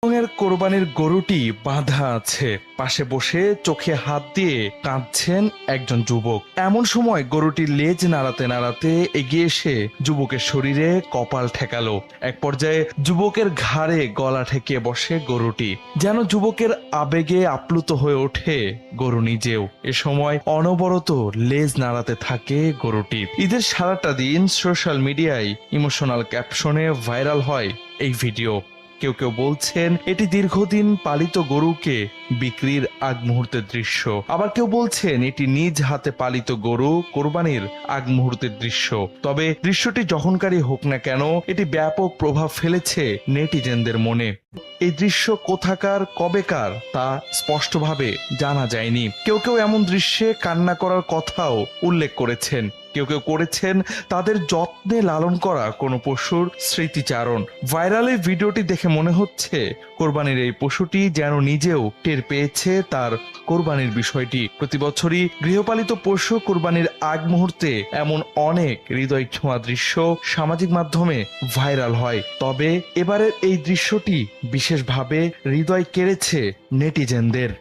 রঙের কোরবানির গরুটি বাঁধা আছে, পাশে বসে চোখে হাত দিয়ে কাঁদছেন একজন যুবক। এমন সময় গরুটির লেজ নাড়াতে নাড়াতে এগিয়ে এসে যুবকের শরীরে কপাল ঠেকালো। এক পর্যায়ে যুবকের ঘাড়ে গলা ঠেকিয়ে বসে গরুটি, যেন যুবকের আবেগে আপ্লুত হয়ে ওঠে গরু নিজেও। এ সময় অনবরত লেজ নাড়াতে থাকে গরুটি। ঈদের সারাটা দিন সোশ্যাল মিডিয়ায় ইমোশনাল ক্যাপশনে ভাইরাল হয় এই ভিডিও। কেউ কেউ বলছেন এটি দীর্ঘদিন পালিত গরুকে বিক্রির আগ মুহূর্তের দৃশ্য, আবার কেউ বলছেন এটি নিজ হাতে পালিত গরু কোরবানির আগ মুহূর্তের দৃশ্য। তবে দৃশ্যটি যখনকারই হোক না কেন, এটি ব্যাপক প্রভাব ফেলেছে নেটিজেনদের মনে। এই দৃশ্য কোথাকার কবেকার তা স্পষ্টভাবে জানা যায়নি। কেউ কেউ এমন দৃশ্যে কান্না করার কথাও উল্লেখ করেছেন, কেউ কেউ করেছেন তাদের যত্নে লালন করা কোনো পশুর স্মৃতিচারণ। ভাইরালের ভিডিওটি দেখে মনে হচ্ছে কোরবানির এই পশুটি যেন নিজেও টের পেয়েছে তার কোরবানির বিষয়টি। প্রতি বছরই গৃহপালিত পশু কোরবানির আগ মুহূর্তে এমন অনেক হৃদয় ছোঁয়া দৃশ্য সামাজিক মাধ্যমে ভাইরাল হয়। তবে এবারের এই দৃশ্যটি বিশেষভাবে হৃদয় কেড়েছে নেটিজেনদের।